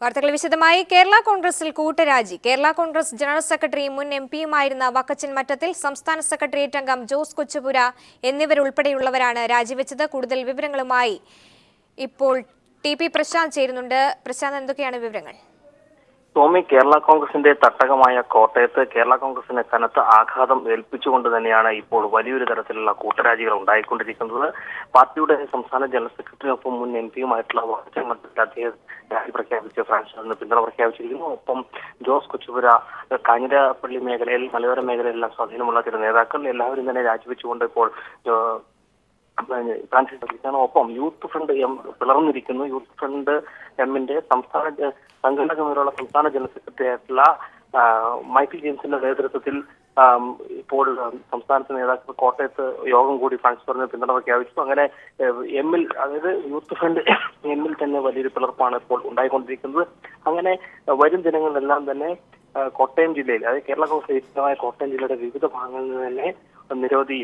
വാർത്തകൾ വിശദമായി. കേരള കോൺഗ്രസിൽ കൂട്ടരാജി. കേരള കോൺഗ്രസ് ജനറൽ സെക്രട്ടറി മുൻ എംപിയുമായിരുന്ന വക്കച്ചൻ മറ്റത്തിൽ, സംസ്ഥാന സെക്രട്ടേറിയറ്റ് അംഗം ജോസ് കൊച്ചുപുര എന്നിവരുൾപ്പെടെയുള്ളവരാണ് രാജിവെച്ചത്. കൂടുതൽ വിവരങ്ങളുമായി ഇപ്പോൾ ടി.പി. പ്രശാന്ത് ചേരുന്നുണ്ട്. പ്രശാന്ത്, എന്തൊക്കെയാണ് വിവരങ്ങൾ? സ്വാമി, കേരള കോൺഗ്രസിന്റെ തട്ടകമായ കോട്ടയത്ത് കേരള കോൺഗ്രസിന് കനത്ത ആഘാതം ഏൽപ്പിച്ചുകൊണ്ട് തന്നെയാണ് ഇപ്പോൾ വലിയൊരു തരത്തിലുള്ള കൂട്ടരാജികൾ ഉണ്ടായിക്കൊണ്ടിരിക്കുന്നത്. പാർട്ടിയുടെ സംസ്ഥാന ജനറൽ സെക്രട്ടറിയൊപ്പം മുൻ എംപിയുമായിട്ടുള്ള വക്കച്ചൻ മറ്റത്തിൽ അദ്ദേഹം രാജി പ്രഖ്യാപിച്ച് ഫ്രാൻസിന് പിന്തുണ പ്രഖ്യാപിച്ചിരിക്കുന്നു. ഒപ്പം ജോസ് കൊച്ചുപുര, കാഞ്ഞിരപ്പള്ളി മേഖലയിൽ, മലയോര മേഖലയിലെല്ലാം സ്വാധീനമുള്ള ചില നേതാക്കൾ എല്ലാവരും തന്നെ രാജിവെച്ചുകൊണ്ട് ഇപ്പോൾ ഫ്രാൻസിസ്. ഒപ്പം യൂത്ത് ഫ്രണ്ട് എം പിളർന്നിരിക്കുന്നു. യൂത്ത് ഫ്രണ്ട് എമ്മിന്റെ സംസ്ഥാന സംഘടനകളുള്ള സംസ്ഥാന ജനറൽ സെക്രട്ടറി ആയിട്ടുള്ള മൈക്കിൾ ജെയിംസിന്റെ നേതൃത്വത്തിൽ ഇപ്പോൾ സംസ്ഥാനത്തെ നേതാക്കൾ കോട്ടയത്ത് യോഗം കൂടി ഫ്രാൻസിന് പിന്തുണ പ്രഖ്യാപിച്ചു. അങ്ങനെ എമ്മിൽ, അതായത് യൂത്ത് ഫ്രണ്ട് എമ്മിൽ തന്നെ വലിയൊരു പിളർപ്പാണ് ഇപ്പോൾ ഉണ്ടായിക്കൊണ്ടിരിക്കുന്നത്. അങ്ങനെ വരും ദിനങ്ങളിലെല്ലാം തന്നെ കോട്ടയം ജില്ലയിൽ, അതായത് കേരള കോൺഗ്രസ് കോട്ടയം ജില്ലയുടെ വിവിധ ഭാഗങ്ങളിൽ നിന്ന് തന്നെ നിരവധി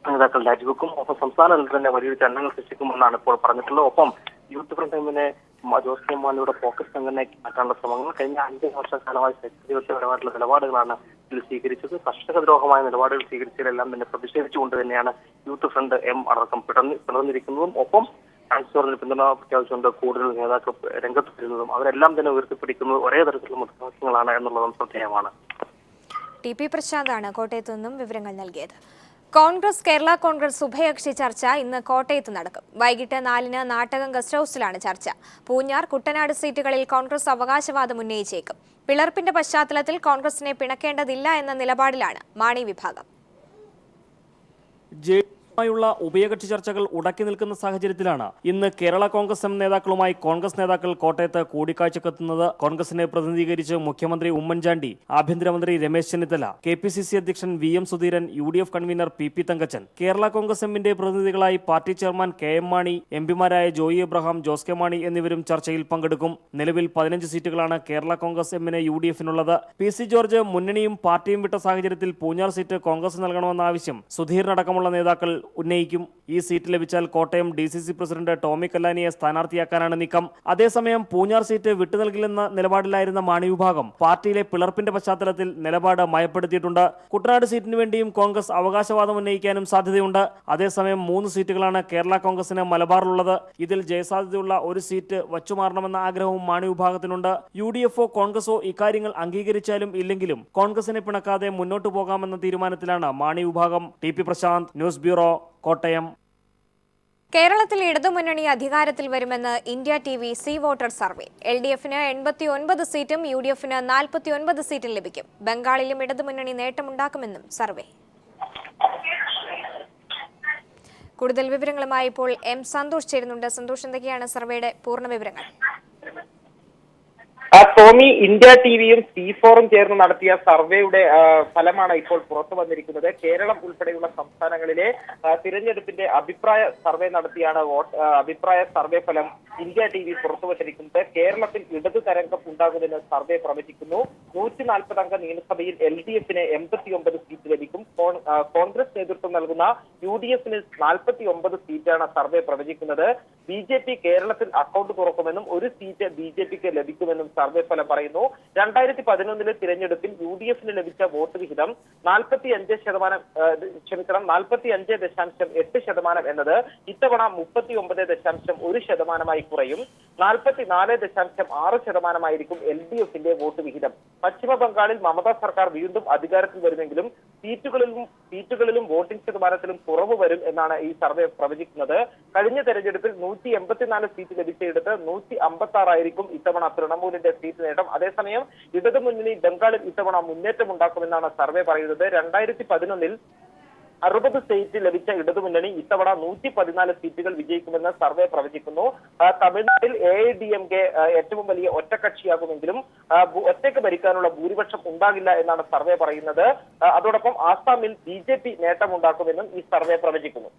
നേതാക്കൾ രാജിവെക്കും. ഒപ്പം സംസ്ഥാന തലത്തിൽ തന്നെ വലിയൊരു ചലനങ്ങൾ സൃഷ്ടിക്കുമെന്നാണ് ഇപ്പോൾ പറഞ്ഞിട്ടുള്ളത്. ഒപ്പം യൂത്ത് ഫ്രണ്ട് എമ്മിനെ ജോസ് കെ മാണിയുടെ ഫോക്കസ് സംഘടനയ്ക്ക് മാറ്റാനുള്ള ശ്രമങ്ങൾ കഴിഞ്ഞ 5 വർഷക്കാലമായി വ്യക്തിപരമായിട്ടുള്ള നിലപാടുകളാണ് ഇതിൽ സ്വീകരിച്ചത്. കർഷകദ്രോഹമായ നിലപാടുകൾ സ്വീകരിച്ചതിലെല്ലാം തന്നെ പ്രതിഷേധിച്ചുകൊണ്ട് തന്നെയാണ് യൂത്ത് ഫ്രണ്ട് എം അടക്കം പിളർന്നിരിക്കുന്നതും. ഒപ്പം ഫ്രാൻസിന് പിന്തുണ പ്രഖ്യാപിച്ചുകൊണ്ട് കൂടുതൽ നേതാക്കൾ രംഗത്ത് വരുന്നതും അവരെല്ലാം തന്നെ ഉയർത്തിപ്പിടിക്കുന്നത് ഒരേ തരത്തിലുള്ള മുദ്രാവാക്യങ്ങളാണ് എന്നുള്ളതും ശ്രദ്ധേയമാണ്. ടി.പി. പ്രശാന്താണ് കോട്ടയത്തു നിന്നും വിവരങ്ങൾ നൽകിയത്. കോൺഗ്രസ് കേരള കോൺഗ്രസ് ഉഭയകക്ഷി ചർച്ച ഇന്ന് കോട്ടയത്ത് നടക്കും. വൈകിട്ട് 4-ന് നാട്ടകം ഗസ്റ്റ് ഹൌസിലാണ് ചർച്ച. പൂഞ്ഞാർ, കുട്ടനാട് സീറ്റുകളിൽ കോൺഗ്രസ് അവകാശവാദം ഉന്നയിച്ചേക്കും. പിളർപ്പിന്റെ പശ്ചാത്തലത്തിൽ കോൺഗ്രസിനെ പിണക്കേണ്ടതില്ല എന്ന നിലപാടിലാണ് മാണി വിഭാഗം. ുള്ള ഉഭയകക്ഷി ചർച്ചകൾ ഉടക്കി നിൽക്കുന്ന സാഹചര്യത്തിലാണ് ഇന്ന് കേരള കോൺഗ്രസ് എം നേതാക്കളുമായി കോൺഗ്രസ് നേതാക്കൾ കോട്ടയത്ത് കൂടിക്കാഴ്ചക്കെത്തുന്നത്. കോൺഗ്രസിനെ പ്രതിനിധീകരിച്ച് മുഖ്യമന്ത്രി ഉമ്മൻചാണ്ടി, ആഭ്യന്തരമന്ത്രി രമേശ് ചെന്നിത്തല, KPCC അധ്യക്ഷൻ VM Sudheeran, UDF convener PP Thankachan, Kerala Congress എമ്മിന്റെ പ്രതിനിധികളായി party chairman KM Mani, എംപിമാരായ Joy Abraham, Jose K Mani എന്നിവരും ചർച്ചയിൽ പങ്കെടുക്കും. നിലവിൽ 15 സീറ്റുകളാണ് കേരള കോൺഗ്രസ് എമ്മിന് UDF-നുള്ളത്. PC ജോർജ് മുന്നണിയും പാർട്ടിയും വിട്ട സാഹചര്യത്തിൽ പൂഞ്ഞാർ സീറ്റ് കോൺഗ്രസ് നൽകണമെന്ന ആവശ്യം സുധീരനടക്കമുള്ള നേതാക്കൾ ഉന്നയിക്കും. ഈ സീറ്റ് ലഭിച്ചാൽ കോട്ടയം DCC പ്രസിഡന്റ് ടോമി കല്ലാനിയെ സ്ഥാനാർത്ഥിയാക്കാനാണ് നീക്കം. അതേസമയം പൂഞ്ഞാർ സീറ്റ് വിട്ടു നൽകില്ലെന്ന നിലപാടിലായിരുന്ന മാണി വിഭാഗം പാർട്ടിയിലെ പിളർപ്പിന്റെ പശ്ചാത്തലത്തിൽ നിലപാട് മയപ്പെടുത്തിയിട്ടുണ്ട്. കുട്ടനാട് സീറ്റിന് വേണ്ടിയും കോൺഗ്രസ് അവകാശവാദം ഉന്നയിക്കാനും സാധ്യതയുണ്ട്. അതേസമയം 3 സീറ്റുകളാണ് കേരള കോൺഗ്രസിന് മലബാറിലുള്ളത്. ഇതിൽ ജയസാധ്യതയുള്ള ഒരു സീറ്റ് വച്ചുമാറണമെന്ന ആഗ്രഹവും മാണി വിഭാഗത്തിനുണ്ട്. UDF-ഓ കോൺഗ്രസോ ഇക്കാര്യങ്ങൾ അംഗീകരിച്ചാലും ഇല്ലെങ്കിലും കോൺഗ്രസിനെ പിണക്കാതെ മുന്നോട്ടു പോകാമെന്ന തീരുമാനത്തിലാണ് മാണി വിഭാഗം. TP. Prashanth, news bureau, Kottayam. കേരളത്തിൽ ഇടതുമുന്നണി അധികാരത്തിൽ വരുമെന്ന് India TV C voter survey. LDF-ന് 89 സീറ്റും UDF-ന് 49 സീറ്റും ലഭിക്കും. ബംഗാളിലും ഇടതുമുന്നണി നേട്ടമുണ്ടാക്കുമെന്നും സർവേ. കൂടുതൽ വിവരങ്ങളുമായി ഇപ്പോൾ M സന്തോഷ് ചേരുന്നുണ്ട്. സന്തോഷ്, എന്തൊക്കെയാണ് സർവേയുടെ പൂർണ്ണ വിവരങ്ങൾ? സ്വാമി, ഇന്ത്യ ടിവിയും C4-ഉം ചേർന്ന് നടത്തിയ സർവേയുടെ ഫലമാണ് ഇപ്പോൾ പുറത്തു വന്നിരിക്കുന്നത്. കേരളം ഉൾപ്പെടെയുള്ള സംസ്ഥാനങ്ങളിലെ തിരഞ്ഞെടുപ്പിന്റെ അഭിപ്രായ സർവേ നടത്തിയാണ് അഭിപ്രായ സർവേ ഫലം ഇന്ത്യ TV പുറത്തുവച്ചിരിക്കുന്നത്. കേരളത്തിൽ ഇടതു തരംഗം ഉണ്ടാകുമെന്ന് സർവേ പ്രവചിക്കുന്നു. 140 അംഗ നിയമസഭയിൽ LDF-ന് 89 സീറ്റ് ലഭിക്കും. കോൺഗ്രസ് നേതൃത്വം നൽകുന്ന UDF-ന് 49 സീറ്റാണ് സർവേ പ്രവചിക്കുന്നത്. BJP കേരളത്തിൽ അക്കൗണ്ട് തുറക്കുമെന്നും 1 സീറ്റ് BJPക്ക് ലഭിക്കുമെന്നും സർവേ ഫലം പറയുന്നു. 2011 തിരഞ്ഞെടുപ്പിൽ UDF-ന് ലഭിച്ച വോട്ട് വിഹിതം 45.8% എന്നത് ഇത്തവണ 39.1% കുറയും. 44.6% LDF-ന്റെ വോട്ട് വിഹിതം. പശ്ചിമ ബംഗാളിൽ മമതാ സർക്കാർ വീണ്ടും അധികാരത്തിൽ വരുമെങ്കിലും സീറ്റുകളിലും വോട്ടിംഗ് ശതമാനത്തിലും കുറവ് വരും എന്നാണ് ഈ സർവേ പ്രവചിക്കുന്നത്. കഴിഞ്ഞ തെരഞ്ഞെടുപ്പിൽ 184 സീറ്റ് ലഭിച്ചയിടത്ത് 156 ആയിരിക്കും ഇത്തവണ തൃണമൂലിന്റെ സീറ്റ് നേട്ടം. അതേസമയം ഇടതുമുന്നണി ബംഗാളിൽ ഇത്തവണ മുന്നേറ്റമുണ്ടാക്കുമെന്നാണ് സർവേ പറയുന്നത്. 2011 60 സീറ്റ് ലഭിച്ച ഇടതുമുന്നണി ഇത്തവണ 114 സീറ്റുകൾ വിജയിക്കുമെന്ന് സർവേ പ്രവചിക്കുന്നു. തമിഴ്നാട്ടിൽ AIDMK ഏറ്റവും വലിയ ഒറ്റക്കക്ഷിയാകുമെങ്കിലും ഒറ്റയ്ക്ക് ഭരിക്കാനുള്ള ഭൂരിപക്ഷം ഉണ്ടാകില്ല എന്നാണ് സർവേ പറയുന്നത്. അതോടൊപ്പം ആസാമിൽ BJP നേട്ടമുണ്ടാക്കുമെന്നും ഈ സർവേ പ്രവചിക്കുന്നു.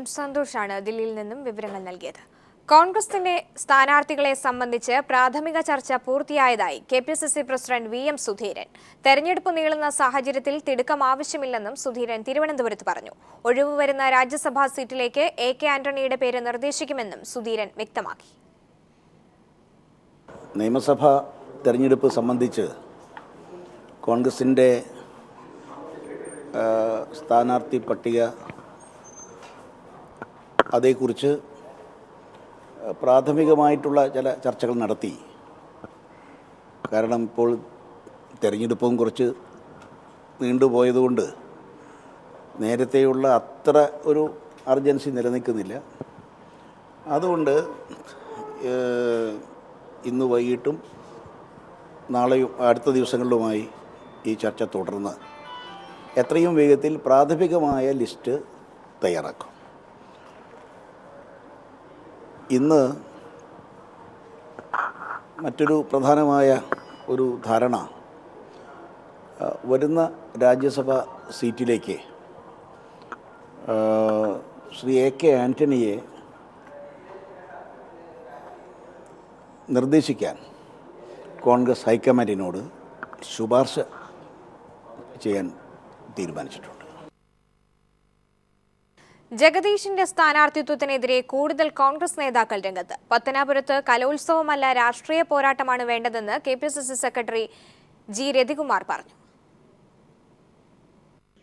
M സന്തോഷാണ് ദില്ലിയിൽ നിന്നും വിവരങ്ങൾ നൽകിയത്. കോൺഗ്രസിന്റെ സ്ഥാനാർത്ഥികളെ സംബന്ധിച്ച് പ്രാഥമിക ചർച്ച പൂർത്തിയായതായി KPCC പ്രസിഡന്റ് VM സുധീരൻ. തെരഞ്ഞെടുപ്പ് നീളുന്ന സാഹചര്യത്തിൽ തിടുക്കം ആവശ്യമില്ലെന്നും സുധീരൻ തിരുവനന്തപുരത്ത് പറഞ്ഞു. ഒഴിവ് വരുന്ന രാജ്യസഭാ സീറ്റിലേക്ക് AK ആന്റണിയുടെ പേര് നിർദ്ദേശിക്കുമെന്നും സുധീരൻ വ്യക്തമാക്കി. നിയമസഭാ തെരഞ്ഞെടുപ്പ് സംബന്ധിച്ച് കോൺഗ്രസിൻ്റെ സ്ഥാനാർത്ഥി പട്ടിക അതേക്കുറിച്ച് പ്രാഥമികമായിട്ടുള്ള ചില ചർച്ചകൾ നടത്തി. കാരണം ഇപ്പോൾ തെരഞ്ഞെടുപ്പും കുറച്ച് നീണ്ടുപോയതുകൊണ്ട് നേരത്തെയുള്ള അത്ര ഒരു അർജൻസി നിലനിൽക്കുന്നില്ല. അതുകൊണ്ട് ഇന്ന് വൈകിട്ടും നാളെയും അടുത്ത ദിവസങ്ങളിലുമായി ഈ ചർച്ച തുടർന്ന് എത്രയും വേഗത്തിൽ പ്രാഥമികമായ ലിസ്റ്റ് തയ്യാറാക്കും. ഇന്ന് മറ്റൊരു പ്രധാനമായ ഒരു ധാരണ വരുന്ന രാജ്യസഭാ സീറ്റിലേക്ക് ശ്രീ A.K. ആൻ്റണിയെ നിർദ്ദേശിക്കാൻ കോൺഗ്രസ് ഹൈക്കമാൻഡിനോട് ശുപാർശ ചെയ്യാൻ തീരുമാനിച്ചിട്ടുണ്ട്. ജഗദീഷിന്റെ സ്ഥാനാർത്ഥിത്വത്തിനെതിരെ കൂടുതൽ കോൺഗ്രസ് നേതാക്കൾ രംഗത്ത്. പത്തനാപുരത്ത് കലോത്സവമല്ല രാഷ്ട്രീയ പോരാട്ടമാണ് വേണ്ടതെന്ന് KPCC സെക്രട്ടറി G. രതികുമാർ പറഞ്ഞു.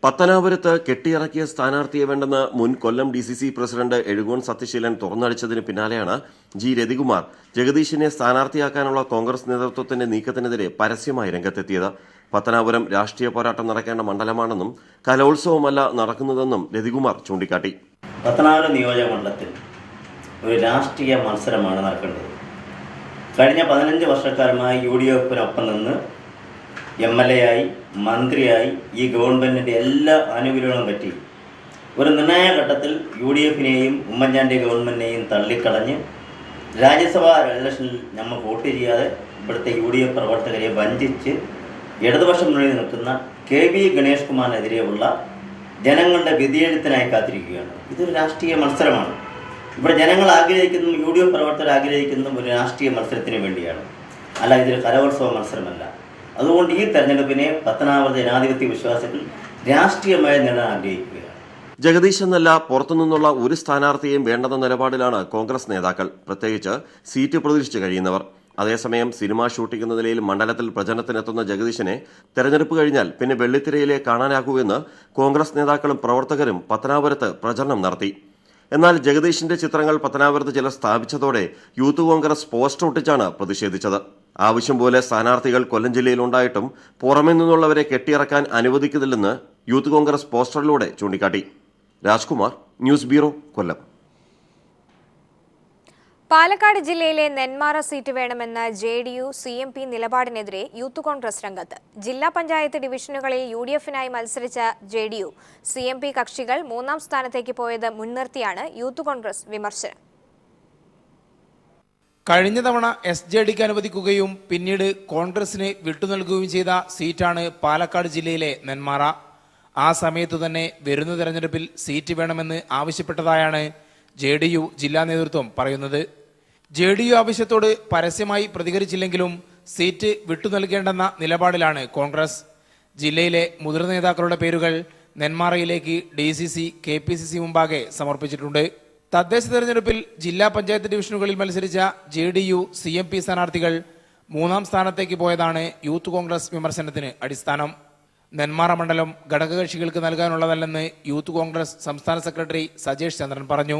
പത്തനാപുരത്ത് കെട്ടിയിറക്കിയ സ്ഥാനാർത്ഥിയെ വേണ്ടെന്ന് മുൻ കൊല്ലം DCC പ്രസിഡന്റ് എഴുകോൺ സത്യശീലൻ തുറന്നടിച്ചതിന് പിന്നാലെയാണ് G. രതികുമാർ ജഗദീഷിനെ സ്ഥാനാർത്ഥിയാക്കാനുള്ള കോൺഗ്രസ് നേതൃത്വത്തിന്റെ നീക്കത്തിനെതിരെ പരസ്യമായി രംഗത്തെത്തിയത്. പത്തനാപുരം രാഷ്ട്രീയ പോരാട്ടം നടക്കേണ്ട മണ്ഡലമാണെന്നും കലോത്സവമല്ല നടക്കുന്നതെന്നും രതികുമാർ ചൂണ്ടിക്കാട്ടി. പത്തനാപുരം നിയോജക മണ്ഡലത്തിൽ ഒരു രാഷ്ട്രീയ മത്സരമാണ് നടക്കേണ്ടത്. കഴിഞ്ഞ 15 വർഷക്കാലമായി UDF-നൊപ്പം നിന്ന് MLA ആയി മന്ത്രിയായി ഈ ഗവൺമെൻറ്റിൻ്റെ എല്ലാ ആനുകൂല്യങ്ങളും പറ്റി ഒരു നിർണായക ഘട്ടത്തിൽ UDF-നെയും ഉമ്മൻചാണ്ടി ഗവൺമെൻറ്റിനെയും തള്ളിക്കളഞ്ഞ് രാജ്യസഭാ ഇലക്ഷനിൽ നമ്മൾ വോട്ട് ചെയ്യാതെ ഇവിടുത്തെ UDF പ്രവർത്തകരെ വഞ്ചിച്ച് ഇടതുപക്ഷം മുന്നിൽ നിൽക്കുന്ന KV ഗണേഷ് കുമാറിനെതിരെയുള്ള ജനങ്ങളുടെ വിധിയെഴുത്തിനായി കാത്തിരിക്കുകയാണ്. ഇതൊരു രാഷ്ട്രീയ മത്സരമാണ്. ഇവിടെ ജനങ്ങൾ ആഗ്രഹിക്കുന്നതും UDF പ്രവർത്തകർ ആഗ്രഹിക്കുന്നതും ഒരു രാഷ്ട്രീയ മത്സരത്തിന് വേണ്ടിയാണ്, അല്ല ഇതൊരു കലോത്സവ മത്സരമല്ല. അതുകൊണ്ട് ഈ തെരഞ്ഞെടുപ്പിനെ പത്തനാപുരത്തെ ജനാധിപത്യ വിശ്വാസികൾ രാഷ്ട്രീയമായി നേടാൻ ആഗ്രഹിക്കുകയാണ്. ജഗദീഷ് എന്നല്ല പുറത്തുനിന്നുള്ള ഒരു സ്ഥാനാർത്ഥിയെയും വേണ്ടെന്ന നിലപാടിലാണ് കോൺഗ്രസ് നേതാക്കൾ, പ്രത്യേകിച്ച് സീറ്റ് പ്രതീക്ഷിച്ച് കഴിയുന്നവർ. അതേസമയം സിനിമാ ഷൂട്ടിംഗ് എന്ന നിലയിൽ മണ്ഡലത്തിൽ പ്രചരണത്തിനെത്തുന്ന ജഗദീഷിനെ തെരഞ്ഞെടുപ്പ് കഴിഞ്ഞാൽ പിന്നെ വെള്ളിത്തിരയിലെ കാണാനാകൂ എന്ന് കോൺഗ്രസ് നേതാക്കളും പ്രവർത്തകരും പത്തനാപുരത്ത് പ്രചരണം നടത്തി. എന്നാൽ ജഗദീഷിന്റെ ചിത്രങ്ങൾ പത്തനാപുരത്ത് ചിലർ സ്ഥാപിച്ചതോടെ യൂത്ത് കോൺഗ്രസ് പോസ്റ്റർ ഒട്ടിച്ചാണ് പ്രതിഷേധിച്ചത്. ആവശ്യം പോലെ സ്ഥാനാർത്ഥികൾ കൊല്ലം ജില്ലയിലുണ്ടായിട്ടും പുറമെ നിന്നുള്ളവരെ കെട്ടിയിറക്കാൻ അനുവദിക്കുന്നില്ലെന്ന് യൂത്ത് കോൺഗ്രസ് പോസ്റ്ററിലൂടെ ചൂണ്ടിക്കാട്ടി. രാജ്കുമാർ, ന്യൂസ് ബ്യൂറോ, കൊല്ലം. പാലക്കാട് ജില്ലയിലെ നെന്മാറ സീറ്റ് വേണമെന്ന JDU CMP നിലപാടിനെതിരെ യൂത്ത് കോൺഗ്രസ് രംഗത്ത്. ജില്ലാ പഞ്ചായത്ത് ഡിവിഷനുകളിൽ UDF-നായി മത്സരിച്ച JDU CMP കക്ഷികൾ 3ാം സ്ഥാനത്തേക്ക് പോയത് മുൻനിർത്തിയാണ് യൂത്ത് കോൺഗ്രസ് വിമർശനം. കഴിഞ്ഞ തവണ SJDക്ക് അനുവദിക്കുകയും പിന്നീട് കോൺഗ്രസിന് വിട്ടുനൽകുകയും ചെയ്ത സീറ്റാണ് പാലക്കാട് ജില്ലയിലെ നെന്മാറ. ആ സമയത്തു തന്നെ വരുന്ന തെരഞ്ഞെടുപ്പിൽ സീറ്റ് വേണമെന്ന് ആവശ്യപ്പെട്ടതായാണ് JDU ജില്ലാ നേതൃത്വം പറയുന്നത്. JDU ആവശ്യത്തോട് പരസ്യമായി പ്രതികരിച്ചില്ലെങ്കിലും സീറ്റ് വിട്ടുനൽകേണ്ടെന്ന നിലപാടിലാണ് കോൺഗ്രസ്. ജില്ലയിലെ മുതിർന്ന നേതാക്കളുടെ പേരുകൾ നെന്മാറയിലേക്ക് DCC KPCC മുമ്പാകെ സമർപ്പിച്ചിട്ടുണ്ട്. തദ്ദേശ തെരഞ്ഞെടുപ്പിൽ ജില്ലാ പഞ്ചായത്ത് ഡിവിഷനുകളിൽ മത്സരിച്ച JDU CMP സ്ഥാനാർത്ഥികൾ 3ാം സ്ഥാനത്തേക്ക് പോയതാണ് യൂത്ത് കോൺഗ്രസ് വിമർശനത്തിന് അടിസ്ഥാനം. നെന്മാറ മണ്ഡലം ഘടകകക്ഷികൾക്ക് നൽകാനുള്ളതല്ലെന്ന് യൂത്ത് കോൺഗ്രസ് സംസ്ഥാന സെക്രട്ടറി സജേഷ് ചന്ദ്രൻ പറഞ്ഞു.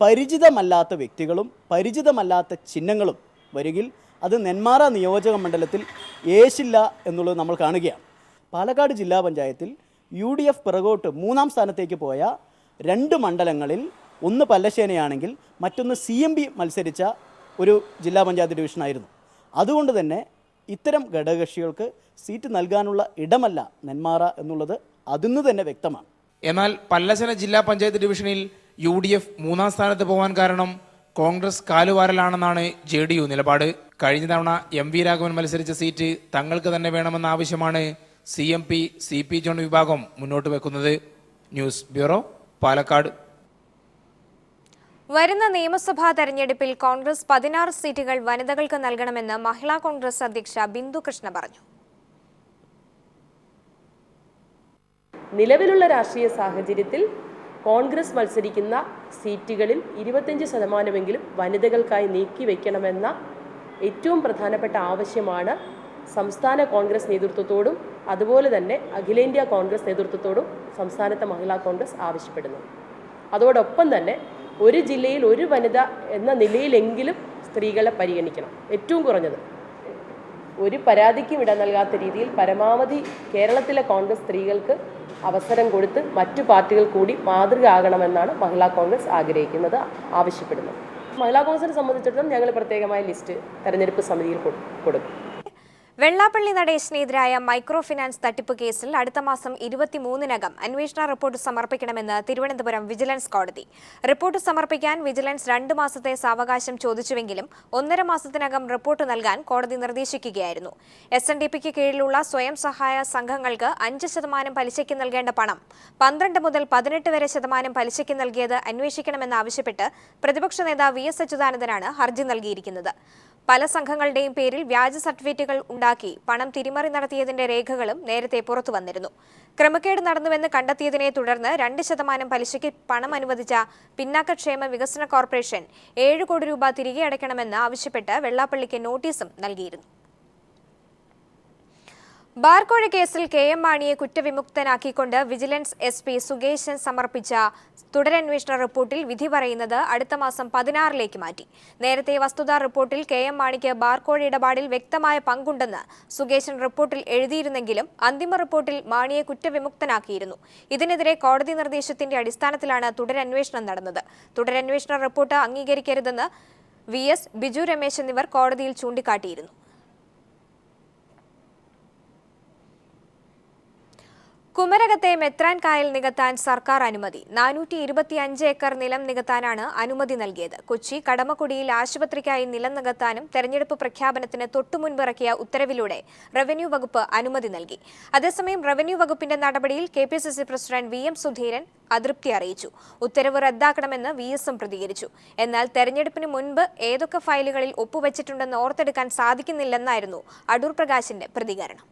പരിചിതമല്ലാത്ത വ്യക്തികളും പരിചിതമല്ലാത്ത ചിഹ്നങ്ങളും വരികിൽ അത് നെന്മാറ നിയോജക മണ്ഡലത്തിൽ യേശില്ല എന്നുള്ളത് നമ്മൾ കാണുകയാണ്. പാലക്കാട് ജില്ലാ പഞ്ചായത്തിൽ UDF പിറകോട്ട് 3ാം സ്ഥാനത്തേക്ക് പോയ 2 മണ്ഡലങ്ങളിൽ ഒന്ന് പല്ലശ്ശേനയാണെങ്കിൽ മറ്റൊന്ന് CMP മത്സരിച്ച ഒരു ജില്ലാ പഞ്ചായത്ത് ഡിവിഷനായിരുന്നു. അതുകൊണ്ട് തന്നെ ഇത്തരം ഘടകകക്ഷികൾക്ക് സീറ്റ് നൽകാനുള്ള ഇടമല്ല നെന്മാറ എന്നുള്ളത് അതിന്ന് തന്നെ വ്യക്തമാണ്. എന്നാൽ പല്ലശ്ശേന ജില്ലാ പഞ്ചായത്ത് ഡിവിഷനിൽ UDF 3ാം സ്ഥാനത്ത് പോകാൻ കാരണം കോൺഗ്രസ് കാലുവാരലാണെന്നാണ് JDU നിലപാട്. കഴിഞ്ഞ തവണ MV രാഘവൻ മത്സരിച്ച സീറ്റ് തങ്ങൾക്ക് തന്നെ വേണമെന്ന ആവശ്യമാണ് CMP CP ജോൺ വിഭാഗം മുന്നോട്ട് വെക്കുന്നത്. News bureau, Palakkad. വരുന്ന നിയമസഭാ തെരഞ്ഞെടുപ്പിൽ കോൺഗ്രസ് 16 സീറ്റുകൾ വനിതകൾക്ക് നൽകണമെന്ന് മഹിളാ കോൺഗ്രസ് അധ്യക്ഷ ബിന്ദു കൃഷ്ണ പറഞ്ഞു. നിലവിലുള്ള രാഷ്ട്രീയ സാഹചര്യത്തിൽ കോൺഗ്രസ് മത്സരിക്കുന്ന സീറ്റുകളിൽ 25% വനിതകൾക്കായി നീക്കിവെക്കണമെന്ന ഏറ്റവും പ്രധാനപ്പെട്ട ആവശ്യമാണ് സംസ്ഥാന കോൺഗ്രസ് നേതൃത്വത്തോടും അതുപോലെ തന്നെ അഖിലേന്ത്യാ കോൺഗ്രസ് നേതൃത്വത്തോടും സംസ്ഥാനത്തെ മഹിളാ കോൺഗ്രസ് ആവശ്യപ്പെടുന്നു. അതോടൊപ്പം തന്നെ ഒരു ജില്ലയിൽ ഒരു വനിത എന്ന നിലയിലെങ്കിലും സ്ത്രീകളെ പരിഗണിക്കണം. ഏറ്റവും കുറഞ്ഞത് ഒരു പരാതിക്കും ഇട നൽകാത്ത രീതിയിൽ പരമാവധി കേരളത്തിലെ കോൺഗ്രസ് സ്ത്രീകൾക്ക് അവസരം കൊടുത്ത് മറ്റു പാർട്ടികൾ കൂടി മാതൃക ആകണമെന്നാണ് മഹിളാ കോൺഗ്രസ് ആഗ്രഹിക്കുന്നത്, ആവശ്യപ്പെടുന്നത്. മഹിളാ കോൺഗ്രസിനെ സംബന്ധിച്ചിടത്തോളം ഞങ്ങൾ പ്രത്യേകമായ ലിസ്റ്റ് തെരഞ്ഞെടുപ്പ് സമിതിയിൽ കൊടുക്കും. വെള്ളാപ്പള്ളി നടേശനെതിരായ മൈക്രോ ഫിനാൻസ് തട്ടിപ്പ് കേസിൽ അടുത്ത മാസം 23-നകം അന്വേഷണ റിപ്പോർട്ട് സമർപ്പിക്കണമെന്ന് തിരുവനന്തപുരം വിജിലൻസ് കോടതി. റിപ്പോർട്ട് സമർപ്പിക്കാൻ വിജിലൻസ് 2 മാസത്തെ സാവകാശം ചോദിച്ചുവെങ്കിലും 1.5 മാസത്തിനകം റിപ്പോർട്ട് നൽകാൻ കോടതി നിർദ്ദേശിക്കുകയായിരുന്നു. SNDPക്ക് കീഴിലുള്ള സ്വയം സഹായ സംഘങ്ങൾക്ക് 5% പലിശയ്ക്ക് നൽകേണ്ട പണം 12 മുതൽ 18 വരെ ശതമാനം പലിശയ്ക്ക് നൽകിയത് അന്വേഷിക്കണമെന്നാവശ്യപ്പെട്ട് പ്രതിപക്ഷ നേതാവ് VS അച്യുതാനന്ദനാണ് ഹർജി നൽകിയിരിക്കുന്നത്. പല സംഘങ്ങളുടെയും പേരിൽ വ്യാജ സർട്ടിഫിക്കറ്റുകൾ ഉണ്ടാക്കി പണം തിരിമറി നടത്തിയതിന്റെ രേഖകളും നേരത്തെ പുറത്തു വന്നിരുന്നു. ക്രമക്കേട് നടന്നുവെന്ന് കണ്ടെത്തിയതിനെ തുടർന്ന് 2% പലിശയ്ക്ക് പണം അനുവദിച്ച പിന്നാക്കക്ഷേമ വികസന കോർപ്പറേഷൻ 7 കോടി രൂപ തിരികെ അടയ്ക്കണമെന്ന് ആവശ്യപ്പെട്ട് വെള്ളാപ്പള്ളിക്ക് നോട്ടീസും നൽകിയിരുന്നു. ബാർക്കോഴ കേസിൽ KM മാണിയെ കുറ്റവിമുക്തനാക്കിക്കൊണ്ട് വിജിലൻസ് SP സുകേശൻ സമർപ്പിച്ച തുടരന്വേഷണ റിപ്പോർട്ടിൽ വിധി പറയുന്നത് അടുത്ത മാസം 16-ലേക്ക് മാറ്റി. നേരത്തെ വസ്തുതാ റിപ്പോർട്ടിൽ KM മാണിക്ക് ബാർക്കോഴ ഇടപാടിൽ വ്യക്തമായ പങ്കുണ്ടെന്ന് സുകേശൻ റിപ്പോർട്ടിൽ എഴുതിയിരുന്നെങ്കിലും അന്തിമ റിപ്പോർട്ടിൽ മാണിയെ കുറ്റവിമുക്തനാക്കിയിരുന്നു. ഇതിനെതിരെ കോടതി നിർദ്ദേശത്തിന്റെ അടിസ്ഥാനത്തിലാണ് തുടരന്വേഷണം നടന്നത്. തുടരന്വേഷണ റിപ്പോർട്ട് അംഗീകരിക്കരുതെന്ന് VS, ബിജു രമേശ് എന്നിവർ കോടതിയിൽ ചൂണ്ടിക്കാട്ടിയിരുന്നു. കുമരകത്തെ മെത്രാൻ കായൽ നികത്താൻ സർക്കാർ അനുമതി. 425 ഏക്കർ നിലം നികത്താനാണ് അനുമതി നൽകിയത്. കൊച്ചി കടമക്കുടിയിൽ ആശുപത്രിക്കായി നിലം നികത്താനും തെരഞ്ഞെടുപ്പ് പ്രഖ്യാപനത്തിന് തൊട്ടുമുൻപ് ഇറക്കിയ ഉത്തരവിലൂടെ റവന്യൂ വകുപ്പ് അനുമതി നൽകി. അതേസമയം റവന്യൂ വകുപ്പിന്റെ നടപടിയിൽ KPCC പ്രസിഡന്റ് VM സുധീരൻ അതൃപ്തി അറിയിച്ചു. ഉത്തരവ് റദ്ദാക്കണമെന്ന് VSും പ്രതികരിച്ചു. എന്നാൽ തെരഞ്ഞെടുപ്പിന് മുൻപ് ഏതൊക്കെ ഫയലുകളിൽ ഒപ്പുവെച്ചിട്ടുണ്ടെന്ന് ഓർത്തെടുക്കാൻ സാധിക്കുന്നില്ലെന്നായിരുന്നു അടൂർ പ്രകാശിന്റെ പ്രതികരണം.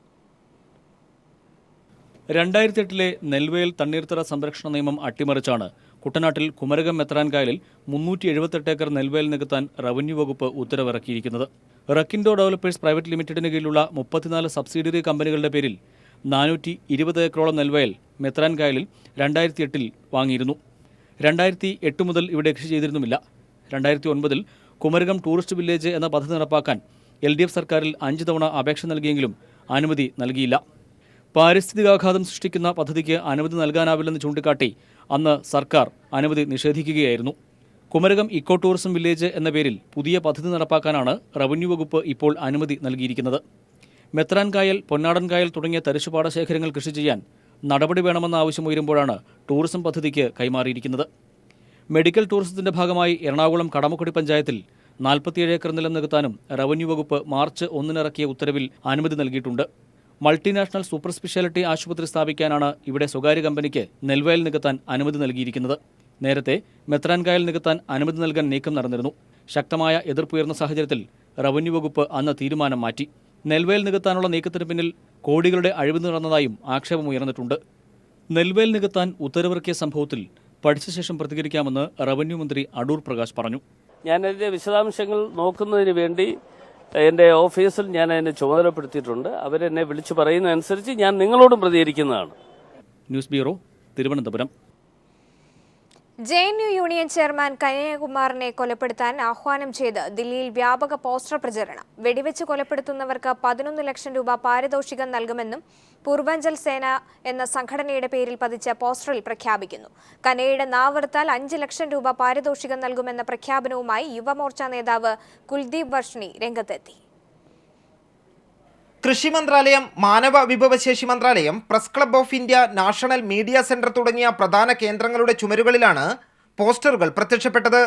2008-ലെ നെൽവയൽ തണ്ണീർത്തട സംരക്ഷണ നിയമം അട്ടിമറിച്ചാണ് കുട്ടനാട്ടിൽ കുമരകം മെത്രാൻ കായലിൽ 378 ഏക്കർ നെൽവയൽ നികത്താൻ റവന്യൂ വകുപ്പ് ഉത്തരവിറക്കിയിരിക്കുന്നത്. റക്കിൻഡോ ഡെവലപ്പേഴ്സ് പ്രൈവറ്റ് ലിമിറ്റഡിന് കീഴിലുള്ള 34 സബ്സിഡിയറി കമ്പനികളുടെ പേരിൽ 420 ഏക്കറോളം നെൽവയൽ മെത്രാൻ കായലിൽ 2008-ൽ വാങ്ങിയിരുന്നു. 2008 മുതൽ ഇവിടെ കൃഷി ചെയ്തിരുന്നുമില്ല. 2009-ൽ കുമരകം ടൂറിസ്റ്റ് വില്ലേജ് എന്ന പദ്ധതി നടപ്പാക്കാൻ LDF സർക്കാരിൽ 5 തവണ അപേക്ഷ നൽകിയെങ്കിലും അനുമതി നൽകിയില്ല. പാരിസ്ഥിതികാഘാതം സൃഷ്ടിക്കുന്ന പദ്ധതിക്ക് അനുമതി നൽകാനാവില്ലെന്ന് ചൂണ്ടിക്കാട്ടി അന്ന് സർക്കാർ അനുമതി നിഷേധിക്കുകയായിരുന്നു. കുമരകം ഇക്കോ ടൂറിസം വില്ലേജ് എന്ന പേരിൽ പുതിയ പദ്ധതി നടപ്പാക്കാനാണ് റവന്യൂ വകുപ്പ് ഇപ്പോൾ അനുമതി നൽകിയിരിക്കുന്നത്. മെത്രാൻ കായൽ, പൊന്നാടൻ കായൽ തുടങ്ങിയ തരിശുപാട ശേഖരങ്ങൾ കൃഷി ചെയ്യാൻ നടപടി വേണമെന്ന ആവശ്യമുയരുമ്പോഴാണ് ടൂറിസം പദ്ധതിക്ക് കൈമാറിയിരിക്കുന്നത്. മെഡിക്കൽ ടൂറിസത്തിന്റെ ഭാഗമായി എറണാകുളം കടമക്കുടി പഞ്ചായത്തിൽ 47 ഏക്കർ നിലം നികത്താനും റവന്യൂ വകുപ്പ് മാർച്ച് 1-ന് ഇറക്കിയ ഉത്തരവിൽ അനുമതി നൽകിയിട്ടുണ്ട്. മൾട്ടിനാഷണൽ സൂപ്പർ സ്പെഷ്യാലിറ്റി ആശുപത്രി സ്ഥാപിക്കാനാണ് ഇവിടെ സ്വകാര്യ കമ്പനിക്ക് നെൽവയൽ നികത്താൻ അനുമതി നൽകിയിരിക്കുന്നത്. നേരത്തെ മെത്രാൻ കായൽ നികത്താൻ അനുമതി നൽകാൻ നീക്കം നടന്നിരുന്നു. ശക്തമായ എതിർപ്പുയർന്ന സാഹചര്യത്തിൽ റവന്യൂ വകുപ്പ് അന്ന് തീരുമാനം മാറ്റി. നെൽവയൽ നികത്താനുള്ള നീക്കത്തിന് പിന്നിൽ കോടികളുടെ അഴിമതി നടന്നതായും ആക്ഷേപമുയർന്നിട്ടുണ്ട്. നെൽവയൽ നികത്താൻ ഉത്തരവിറക്കിയ സംഭവത്തിൽ പഠിച്ച ശേഷം പ്രതികരിക്കാമെന്ന് റവന്യൂ മന്ത്രി അടൂർ പ്രകാശ് പറഞ്ഞു. ഞാനതിൻ്റെ വിശദാംശങ്ങൾ നോക്കുന്നതിന് വേണ്ടി എൻ്റെ ഓഫീസിൽ ഞാൻ അതിനെ ചുമതലപ്പെടുത്തിയിട്ടുണ്ട്. അവരെന്നെ വിളിച്ചു പറയുന്നതനുസരിച്ച് ഞാൻ നിങ്ങളോടും പ്രതികരിക്കുന്നതാണ്. News bureau, Thiruvananthapuram. JNU union chairman കനയ്യകുമാറിനെ കൊലപ്പെടുത്താൻ ആഹ്വാനം ചെയ്ത് ദില്ലിയിൽ വ്യാപക പോസ്റ്റർ പ്രചരണം. വെടിവെച്ച് കൊലപ്പെടുത്തുന്നവർക്ക് 11 ലക്ഷം രൂപ പാരിതോഷികം നൽകുമെന്നും പൂർവാഞ്ചൽ സേന എന്ന സംഘടനയുടെ പേരിൽ പതിച്ച പോസ്റ്ററിൽ പ്രഖ്യാപിക്കുന്നു. കനയ്യയുടെ നാവെടുത്താൽ 5 ലക്ഷം രൂപ പാരിതോഷികം നൽകുമെന്ന പ്രഖ്യാപനവുമായി യുവമോർച്ച നേതാവ് കുൽദീപ് വർഷ്ണി രംഗത്തെത്തി. കൃഷി മന്ത്രാലയം, മാനവ വിഭവശേഷി മന്ത്രാലയം, press club of India, national media centre തുടങ്ങിയ പ്രധാന കേന്ദ്രങ്ങളുടെ ചുമരുകളിലാണ് പോസ്റ്ററുകൾ പ്രത്യക്ഷപ്പെട്ടത്.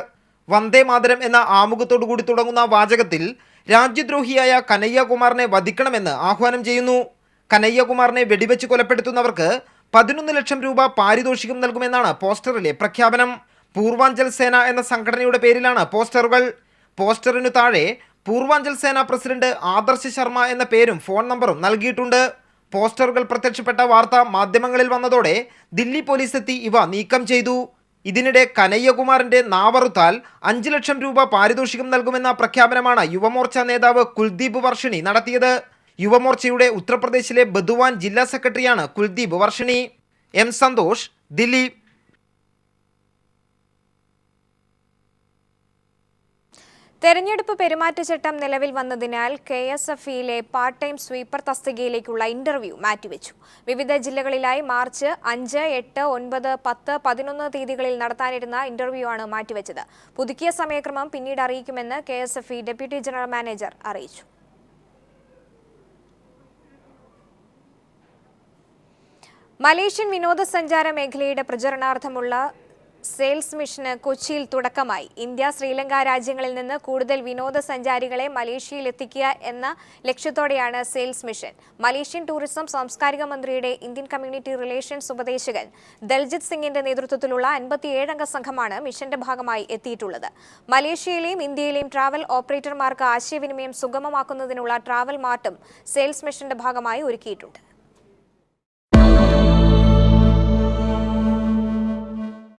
വന്ദേ മാതരം എന്ന ആമുഖത്തോടുകൂടി തുടങ്ങുന്ന വാചകത്തിൽ രാജ്യദ്രോഹിയായ കനയ്യകുമാറിനെ വധിക്കണമെന്ന് ആഹ്വാനം ചെയ്യുന്നു. കനയ്യകുമാറിനെ വെടിവെച്ച് കൊലപ്പെടുത്തുന്നവർക്ക് 11 ലക്ഷം രൂപ പാരിതോഷികം നൽകുമെന്നാണ് പോസ്റ്ററിലെ പ്രഖ്യാപനം. പൂർവാഞ്ചൽ സേന എന്ന സംഘടനയുടെ പേരിലാണ് പോസ്റ്ററുകൾ. പോസ്റ്ററിനു താഴെ പൂർവാഞ്ചൽ സേന പ്രസിഡന്റ് ആദർശ് ശർമ്മ എന്ന പേരും ഫോൺ നമ്പറും നൽകിയിട്ടുണ്ട്. പോസ്റ്ററുകൾ പ്രത്യക്ഷപ്പെട്ട വാർത്ത മാധ്യമങ്ങളിൽ വന്നതോടെ ദില്ലി പോലീസ് എത്തി ഇവ നീക്കം ചെയ്തു. ഇതിനിടെ കനയ്യകുമാറിന്റെ നാവറുത്താൽ 5 ലക്ഷം രൂപ പാരിതോഷികം നൽകുമെന്ന പ്രഖ്യാപനമാണ് യുവമോർച്ച നേതാവ് കുൽദീപ് വർഷിണി നടത്തിയത്. യുവമോർച്ചയുടെ ഉത്തർപ്രദേശിലെ ബദുവാൻ ജില്ലാ സെക്രട്ടറിയാണ് കുൽദീപ് വർഷിണി. എം സന്തോഷ്, ദില്ലി. തെരഞ്ഞെടുപ്പ് പെരുമാറ്റച്ചട്ടം നിലവിൽ വന്നതിനാൽ KSFE-യിലെ പാർട്ട് ടൈം സ്വീപ്പർ തസ്തികയിലേക്കുള്ള ഇന്റർവ്യൂ മാറ്റിവെച്ചു. വിവിധ ജില്ലകളിലായി മാർച്ച് 5, 8, 9, 10, 11 തീയതികളിൽ നടത്താനിരുന്ന ഇന്റർവ്യൂ ആണ് മാറ്റിവെച്ചത്. പുതുക്കിയ സമയക്രമം പിന്നീട് അറിയിക്കുമെന്ന് KSFE ഡെപ്യൂട്ടി ജനറൽ മാനേജർ അറിയിച്ചു. മലേഷ്യൻ വിനോദസഞ്ചാര മേഖലയുടെ പ്രചരണാർത്ഥമുള്ള സെയിൽസ് മിഷന് കൊച്ചിയിൽ തുടക്കമായി. ഇന്ത്യ, ശ്രീലങ്ക രാജ്യങ്ങളിൽ നിന്ന് കൂടുതൽ വിനോദസഞ്ചാരികളെ മലേഷ്യയിൽ എത്തിക്കുക എന്ന ലക്ഷ്യത്തോടെയാണ് സെയിൽസ് മിഷൻ. മലേഷ്യൻ ടൂറിസം സാംസ്കാരിക മന്ത്രിയുടെ ഇന്ത്യൻ കമ്മ്യൂണിറ്റി റിലേഷൻസ് ഉപദേശകൻ ദൽജിത് സിംഗിന്റെ നേതൃത്വത്തിലുള്ള 57 അംഗ സംഘമാണ് മിഷന്റെ ഭാഗമായി എത്തിയിട്ടുള്ളത്. മലേഷ്യയിലെയും ഇന്ത്യയിലെയും ട്രാവൽ ഓപ്പറേറ്റർമാർക്ക് ആശയവിനിമയം സുഗമമാക്കുന്നതിനുള്ള ട്രാവൽ മാർട്ടും സെയിൽസ് മിഷന്റെ ഭാഗമായി ഒരുക്കിയിട്ടുണ്ട്.